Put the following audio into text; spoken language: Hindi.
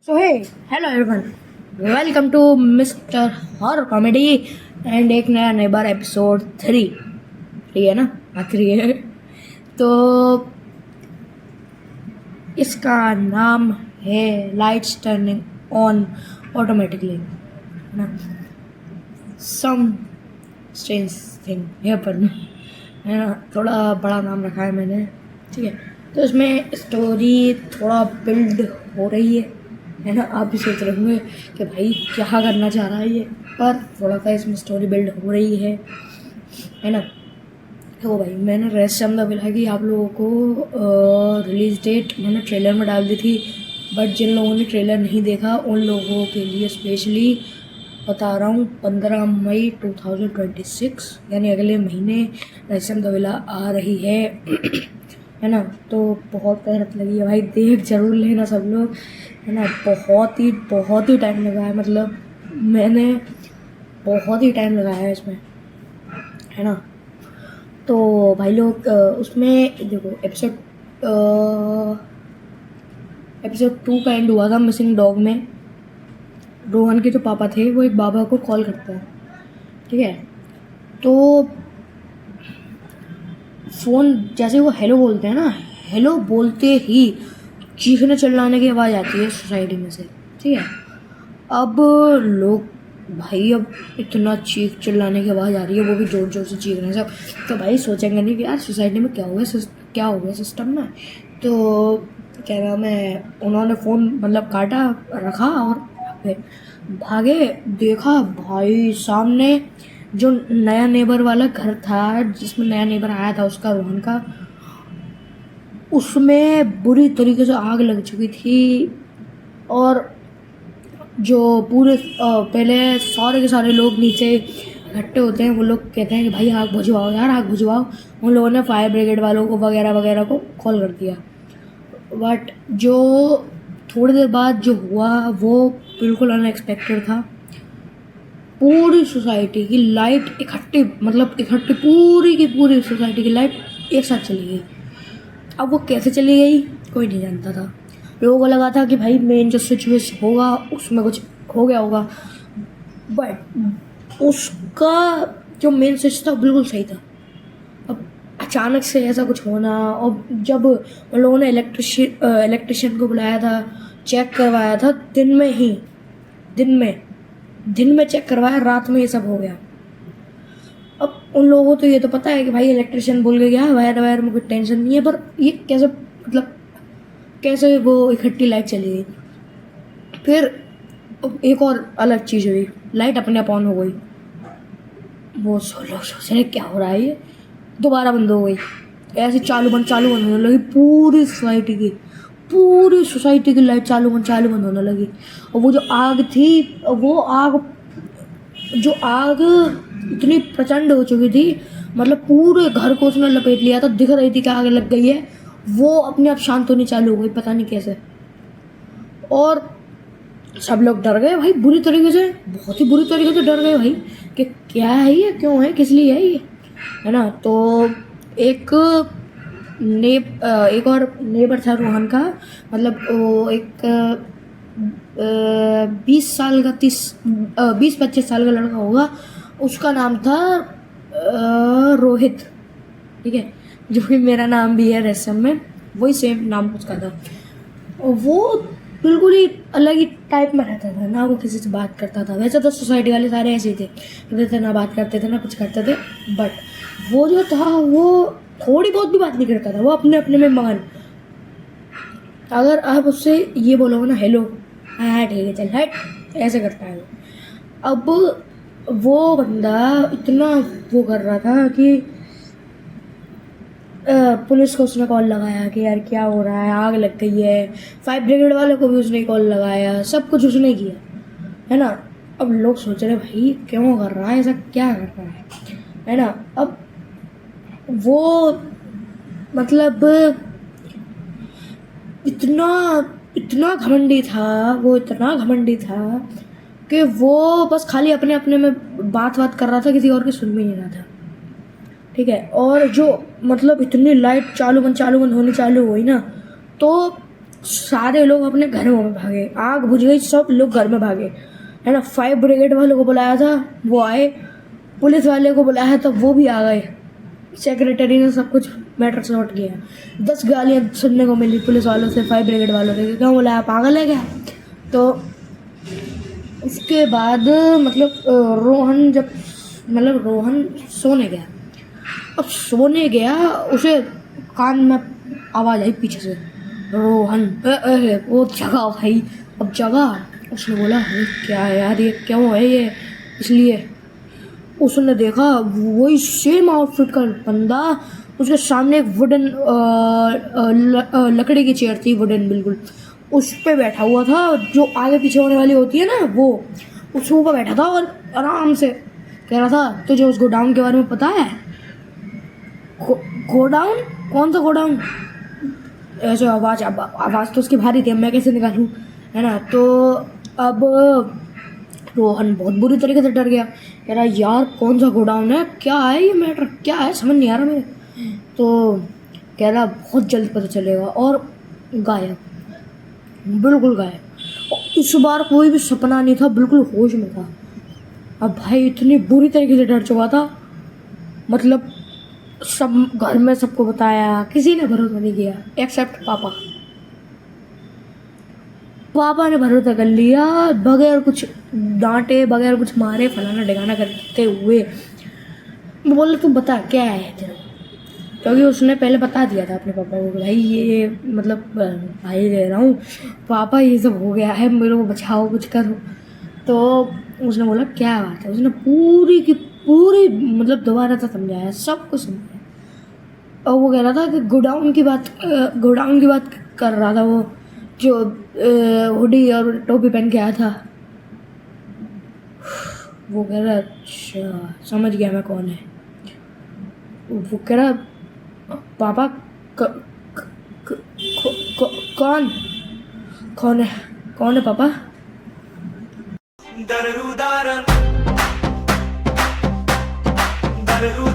So hey, hello everyone. Welcome to Mr. Horror Comedy and एक नया नेबर एपिसोड 3 ठीक है ना। आखिरी है तो इसका नाम है लाइट्स टर्निंग ऑन ऑटोमेटिकली ना। सम स्ट्रेंज थिंग है पर है ना, थोड़ा बड़ा नाम रखा है मैंने, ठीक है। तो इसमें स्टोरी थोड़ा बिल्ड हो रही है ना। आप भी सोच रहे होंगे कि भाई क्या करना चाह रहा है ये, पर थोड़ा सा इसमें स्टोरी बिल्ड हो रही है ना। तो भाई मैंने रेस्ट द विला की आप लोगों को रिलीज़ डेट मैंने ट्रेलर में डाल दी थी, बट जिन लोगों ने ट्रेलर नहीं देखा उन लोगों के लिए स्पेशली बता रहा हूँ 15 मई 2026 यानी अगले महीने रेस्ट द विला आ रही है ना। तो बहुत मेहनत लगी है भाई, देख जरूर लेना सब लोग, है ना। बहुत ही टाइम लगा है, मतलब मैंने बहुत ही टाइम लगाया है इसमें, है ना। तो भाई लोग उसमें देखो एपिसोड 2 का एंड हुआ था मिसिंग डॉग में। रोहन के जो पापा थे वो एक बाबा को कॉल करते हैं, ठीक है। तो फ़ोन जैसे वो हेलो बोलते हैं ना, हेलो बोलते ही चीखने चिल्लाने की आवाज़ आती है सोसाइटी में से, ठीक है। अब लोग भाई अब इतना चीख चिल्लाने की आवाज़ आ रही है, वो भी ज़ोर ज़ोर से चीख रहे हैं सब। तो भाई सोचेंगे नहीं कि यार सोसाइटी में क्या हो गया सिस्टम में। तो क्या नाम है, उन्होंने फ़ोन मतलब काटा रखा और भागे। देखा भाई सामने जो नया नेबर वाला घर था, जिसमें नया नेबर आया था उसका, रोहन का, उसमें बुरी तरीके से आग लग चुकी थी। और जो पूरे पहले सारे के सारे लोग नीचे इकट्ठे होते हैं, वो लोग कहते हैं कि भाई आग बुझवाओ यार, आग बुझवाओ। उन लोगों ने फायर ब्रिगेड वालों को वगैरह वगैरह को कॉल कर दिया। बट जो थोड़ी देर बाद जो हुआ वो बिल्कुल अनएक्सपेक्टेड था। पूरी सोसाइटी की लाइट इकट्ठी पूरी की पूरी सोसाइटी की लाइट एक साथ चली गई। अब वो कैसे चली गई कोई नहीं जानता था। लोगों को लगा था कि भाई मेन जो सिचुएशन होगा उसमें कुछ हो गया होगा, बट उसका जो मेन स्विच था बिल्कुल सही था। अब अचानक से ऐसा कुछ होना, और जब उन लोगों ने इलेक्ट्रिशियन को बुलाया था, चेक करवाया था दिन में चेक करवाया, रात में ये सब हो गया। अब उन लोगों को तो ये तो पता है कि भाई इलेक्ट्रिशियन बोल के गया, वायर में कोई टेंशन नहीं है, पर ये कैसे, मतलब कैसे वो इकट्ठी लाइट चली गई। फिर एक और अलग चीज़ हुई, लाइट अपने आप ऑन हो गई। वो लोग सोच रहे क्या हो रहा है, ये दोबारा बंद हो गई। ऐसे चालू बंद होने लगी पूरी सोसाइटी की लाइट चालू बंद होने लगी। और वो जो आग थी, जो आग इतनी प्रचंड हो चुकी थी, मतलब पूरे घर को उसने लपेट लिया था। दिख रही थी कि आग लग गई है, वो अपने आप शांत होनी चालू हो गई, पता नहीं कैसे। और सब लोग डर गए भाई बुरी तरीके से, बहुत ही बुरी तरीके से डर गए भाई कि क्या है ये, क्यों है, किस लिए है ये, है ना। तो एक और नेबर था रोहन का, मतलब वो एक 20-25 साल का लड़का होगा। उसका नाम था रोहित, ठीक है, जो कि मेरा नाम भी है रेसम में, वही सेम नाम उसका था। और वो बिल्कुल ही अलग ही टाइप में रहता था, ना वो किसी से बात करता था। वैसे तो सोसाइटी वाले सारे ऐसे ही थे, ना बात करते थे ना कुछ करते थे, बट वो जो था वो थोड़ी बहुत भी बात नहीं करता था, वो अपने अपने में मगन। अगर आप उससे ये बोलोगे ना हेलो, हाँ ठीक है चल हट, ऐसे करता है वो। अब वो बंदा इतना वो कर रहा था कि पुलिस को उसने कॉल लगाया कि यार क्या हो रहा है, आग लग गई है। फायर ब्रिगेड वाले को भी उसने कॉल लगाया, सब कुछ उसने किया, है ना। अब लोग सोच रहे भाई क्यों कर रहा है ऐसा, क्या कर रहा है ना। अब वो मतलब इतना घमंडी था कि वो बस खाली अपने अपने में बात कर रहा था, किसी और की सुन भी नहीं रहा था, ठीक है। और जो मतलब इतनी लाइट चालू बंद होनी चालू हुई ना, तो सारे लोग अपने घरों में भागे, आग बुझ गई, सब लोग घर में भागे, है ना। 5 ब्रिगेड वालों को बुलाया था, वो आए, पुलिस वाले को बुलाया था, वो भी आ गए। सेक्रेटरी ने सब कुछ मैटर सॉर्ट किया। 10 गालियाँ सुनने को मिली पुलिस वालों से, 5 ब्रिगेड वालों से, क्यों बुलाया, पागल है क्या। तो उसके बाद रोहन सोने गया। अब सोने गया, उसे कान में आवाज़ आई पीछे से, रोहन। वो जगा भाई, अब जगा। उसने बोला अरे क्या है यार, ये क्यों है ये, इसलिए उसने देखा वही सेम आउटफिट का बंदा, उसके सामने एक वुडन लकड़ी की चेयर थी, वुडन बिल्कुल, उस पे बैठा हुआ था, जो आगे पीछे होने वाली होती है ना, वो उस ऊपर बैठा था और आराम से कह रहा था तुझे उस गोडाउन के बारे में पता है। गोडाउन? कौन सा गोडाउन? ऐसे आवाज़ तो उसकी भारी थी, अब मैं कैसे निकालूं, है ना। तो अब रोहन बहुत बुरी तरीके से डर गया, कह रहा यार कौन सा गोडाउन है, क्या है ये मैटर, क्या है, समझ नहीं आ रहा मेरे। तो कह रहा बहुत जल्द पता चलेगा, और गायब, बिल्कुल गायब। और इस बार कोई भी सपना नहीं था, बिल्कुल होश में था। अब भाई इतनी बुरी तरीके से डर चुका था, मतलब सब घर में सबको बताया, किसी ने भरोसा नहीं किया एक्सेप्ट पापा। पापा ने भरोसा कर लिया, बगैर कुछ डांटे, बगैर कुछ मारे, फलाना ढिकाना करते हुए बोले तू बता क्या है तेरा, क्योंकि उसने पहले बता दिया था अपने पापा को, भाई ये मतलब भाई रह रहा हूँ पापा, ये सब हो गया है, मेरे को बचाओ, कुछ करो। तो उसने बोला क्या बात है, उसने पूरी की पूरी मतलब दोबारा से समझाया, सब कुछ समझाया। और वो कह रहा था कि गोडाउन की बात कर रहा था, वो जो हुडी और टोपी पहन के आया था। वो कह रहा अच्छा समझ गया मैं कौन है। वो कह रहा पापा कौन है पापा। दररू